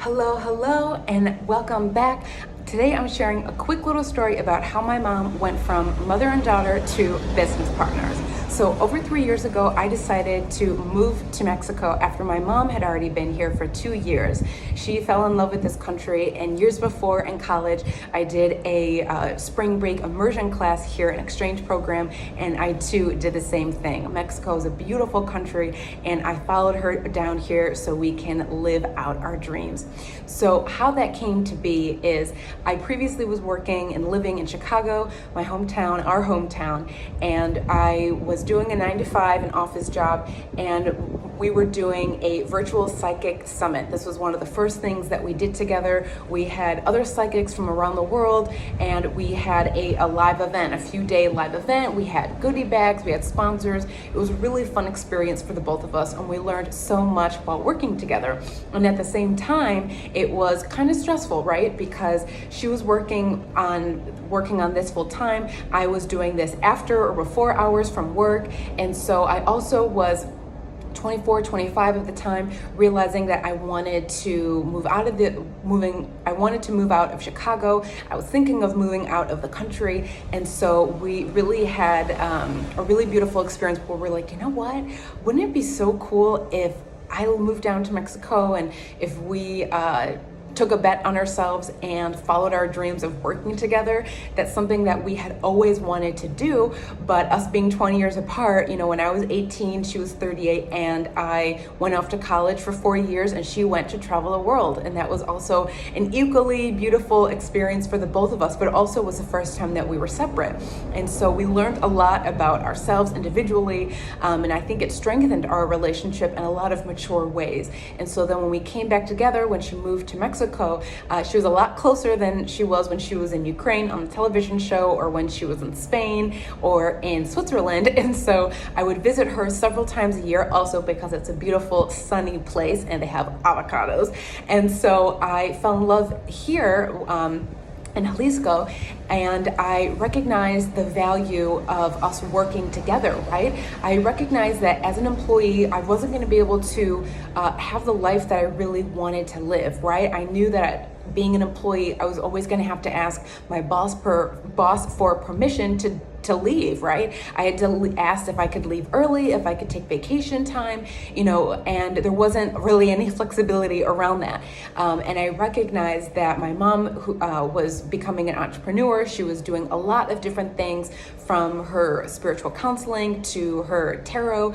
Hello, and welcome back. Today I'm sharing a quick little story about how my mom went from mother and daughter to business partners. So over 3 years ago, I decided to move to Mexico after my mom had already been here for 2 years. She fell in love with this country, and years before in college, I did a spring break immersion class here, an exchange program, and I too did the same thing. Mexico is a beautiful country, and I followed her down here so we can live out our dreams. So how that came to be is I previously was working and living in Chicago, my hometown, our hometown, and I was doing a 9-to-5, an office job, and we were doing a virtual psychic summit. This was one of the first things that we did together. We had other psychics from around the world, and we had a live event, a few-day live event. We had goodie bags, we had sponsors. It was a really fun experience for the both of us, and we learned so much while working together. And at the same time, it was kind of stressful, right? Because she was working on this full time. I was doing this after or before hours from work. And so I also was 24, 25 at the time, realizing that I wanted to move out of Chicago. I was thinking of moving out of the country. And so we really had a really beautiful experience where we're like, you know what? Wouldn't it be so cool if I moved down to Mexico and if we took a bet on ourselves and followed our dreams of working together? That's something that we had always wanted to do, but us being 20 years apart, when I was 18, she was 38, and I went off to college for 4 years and she went to travel the world. And that was also an equally beautiful experience for the both of us, but it also was the first time that we were separate. And so we learned a lot about ourselves individually, and I think it strengthened our relationship in a lot of mature ways. And so then when we came back together, when she moved to Mexico, she was a lot closer than she was when she was in Ukraine on the television show, or when she was in Spain or in Switzerland. And so I would visit her several times a year, also because it's a beautiful sunny place and they have avocados. And so I fell in love here in Jalisco, and I recognized the value of us working together, right? I recognized that as an employee, I wasn't going to be able to have the life that I really wanted to live, right? I knew that being an employee, I was always going to have to ask my boss for permission to leave, right? I had to ask if I could leave early, if I could take vacation time, and there wasn't really any flexibility around that. And I recognized that my mom, who was becoming an entrepreneur, she was doing a lot of different things, from her spiritual counseling to her tarot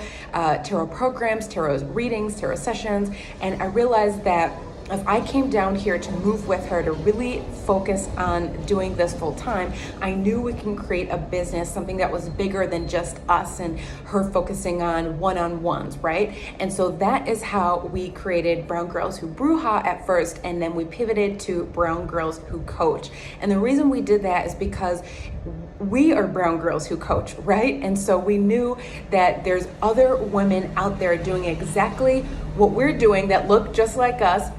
programs, tarot readings, tarot sessions. And I realized that if I came down here to move with her, to really focus on doing this full time, I knew we can create a business, something that was bigger than just us and her focusing on one-on-ones, right? And so that is how we created Brown Girls Who Bruja at first, and then we pivoted to Brown Girls Who Coach. And the reason we did that is because we are brown girls who coach, right? And so we knew that there's other women out there doing exactly what we're doing that look just like us,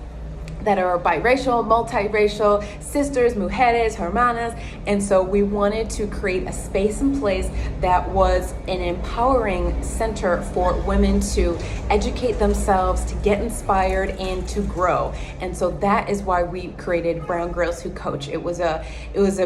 that are biracial, multiracial, sisters, mujeres, hermanas. And so we wanted to create a space and place that was an empowering center for women to educate themselves, to get inspired, and to grow. And so that is why we created Brown Girls Who Coach. It was a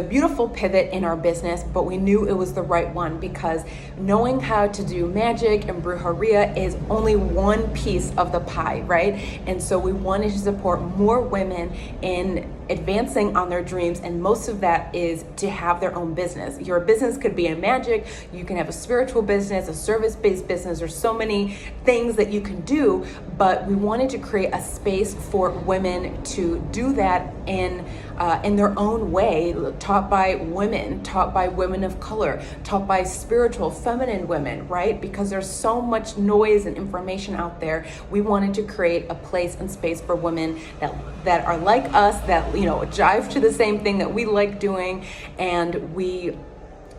beautiful pivot in our business, but we knew it was the right one, because knowing how to do magic and brujeria is only one piece of the pie, right? And so we wanted to support more women in advancing on their dreams, and most of that is to have their own business. Your business could be in magic, you can have a spiritual business, a service-based business. There's so many things that you can do, but we wanted to create a space for women to do that in their own way, taught by women of color, taught by spiritual, feminine women, right? Because there's so much noise and information out there. We wanted to create a place and space for women that are like us, that jive to the same thing that we like doing, and we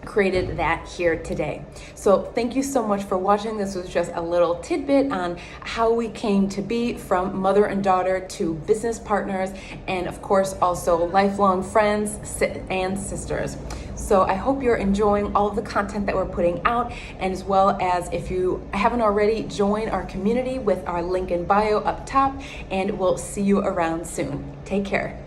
created that here today. So thank you so much for watching. This was just a little tidbit on how we came to be from mother and daughter to business partners, and of course also lifelong friends and sisters. So I hope you're enjoying all of the content that we're putting out, and as well as, if you haven't already, join our community with our link in bio up top, and we'll see you around soon. Take care.